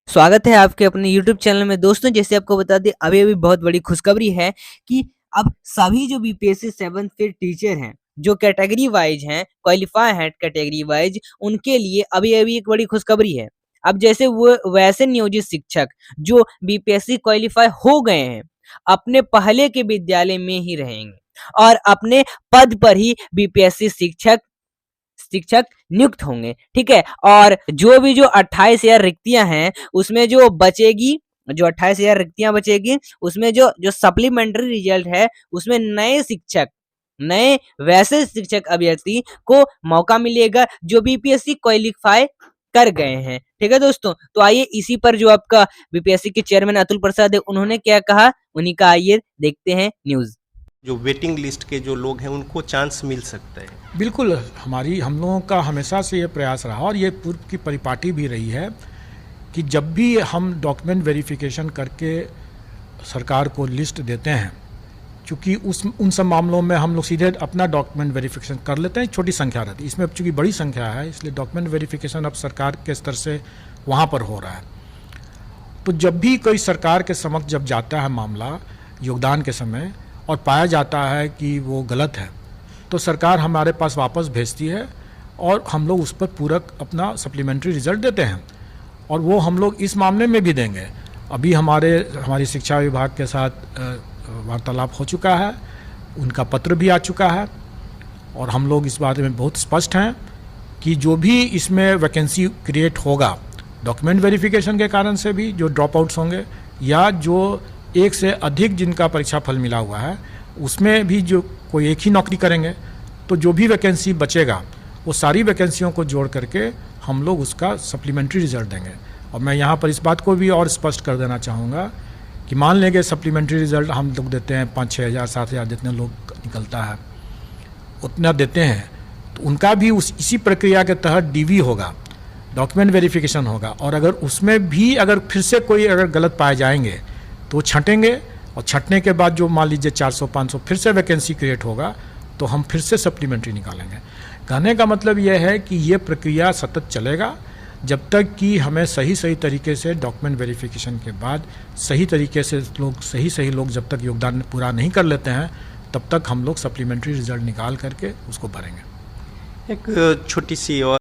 स्वागत है आपके अपने YouTube चैनल में। दोस्तों, जैसे आपको बता दें, अभी-अभी बहुत बड़ी खुशखबरी है कि अब सभी जो बीपीएससी 7th के टीचर हैं, जो कैटेगरी वाइज़ हैं, क्वालीफाई हैं कैटेगरी वाइज़, उनके लिए अभी-अभी एक बड़ी खुशखबरी है। अब जैसे वो वैसे नियोजित शिक्षक जो बीपीएससी क्वालीफाई हो गए हैं, अपने पहले के विद्यालय में ही रहेंगे और अपने पद पर ही बीपीएससी शिक्षक शिक्षक नियुक्त होंगे, ठीक है? और जो 28,000 रिक्तियाँ हैं, उसमें जो बचेगी, जो 28,000 रिक्तियाँ बचेगी, उसमें जो सप्लीमेंट्री रिजल्ट है, उसमें नए वैसे शिक्षक अभ्यर्थी को मौका मिलेगा जो बीपीएससी क्वालीफाई कर गए हैं, ठीक है दोस्तों? तो आइए इसी पर जो आपका बीपीएससी के चेयरमैन अतुल प्रसाद है, उन्होंने क्या कहा, उन्हीं का आइए देखते हैं न्यूज़। जो वेटिंग लिस्ट के जो लोग हैं उनको चांस मिल सकता है। बिल्कुल, हम लोगों का हमेशा से ये प्रयास रहा और ये पूर्व की परिपाटी भी रही है कि जब भी हम डॉक्यूमेंट वेरिफिकेशन करके सरकार को लिस्ट देते हैं, चूँकि उन सब मामलों में हम लोग सीधे अपना डॉक्यूमेंट वेरिफिकेशन कर लेते हैं, छोटी संख्या रहती है। इसमें अब चूँकि बड़ी संख्या है, इसलिए डॉक्यूमेंट वेरिफिकेशन अब सरकार के स्तर से वहाँ पर हो रहा है। तो जब भी कोई सरकार के समक्ष जब जाता है मामला योगदान के समय और पाया जाता है कि वो गलत है, तो सरकार हमारे पास वापस भेजती है और हम लोग उस पर पूरक अपना सप्लीमेंट्री रिजल्ट देते हैं और वो हम लोग इस मामले में भी देंगे। अभी हमारी शिक्षा विभाग के साथ वार्तालाप हो चुका है, उनका पत्र भी आ चुका है और हम लोग इस बारे में बहुत स्पष्ट हैं कि जो भी इसमें वैकेंसी क्रिएट होगा, डॉक्यूमेंट वेरिफिकेशन के कारण से भी जो ड्रॉप आउट्स होंगे या जो एक से अधिक जिनका परीक्षा फल मिला हुआ है, उसमें भी जो कोई एक ही नौकरी करेंगे, तो जो भी वैकेंसी बचेगा वो सारी वैकेंसियों को जोड़ करके हम लोग उसका सप्लीमेंट्री रिजल्ट देंगे। और मैं यहाँ पर इस बात को भी और स्पष्ट कर देना चाहूँगा कि मान लेंगे सप्लीमेंट्री रिजल्ट हम लोग देते हैं 5-6 हज़ार 7 हज़ार जितने लोग निकलता है उतना देते हैं, तो उनका भी इसी प्रक्रिया के तहत डीवी होगा, डॉक्यूमेंट वेरिफिकेशन होगा और अगर उसमें भी अगर फिर से कोई अगर गलत पाए जाएंगे तो छंटेंगे और छंटने के बाद जो मान लीजिए 400-500 फिर से वैकेंसी क्रिएट होगा तो हम फिर से सप्लीमेंट्री निकालेंगे। कहने का मतलब यह है कि ये प्रक्रिया सतत चलेगा जब तक कि हमें सही तरीके से डॉक्यूमेंट वेरिफिकेशन के बाद सही तरीके से सही लोग जब तक योगदान पूरा नहीं कर लेते हैं तब तक हम लोग सप्लीमेंट्री रिजल्ट निकाल करके उसको भरेंगे। एक छोटी सी और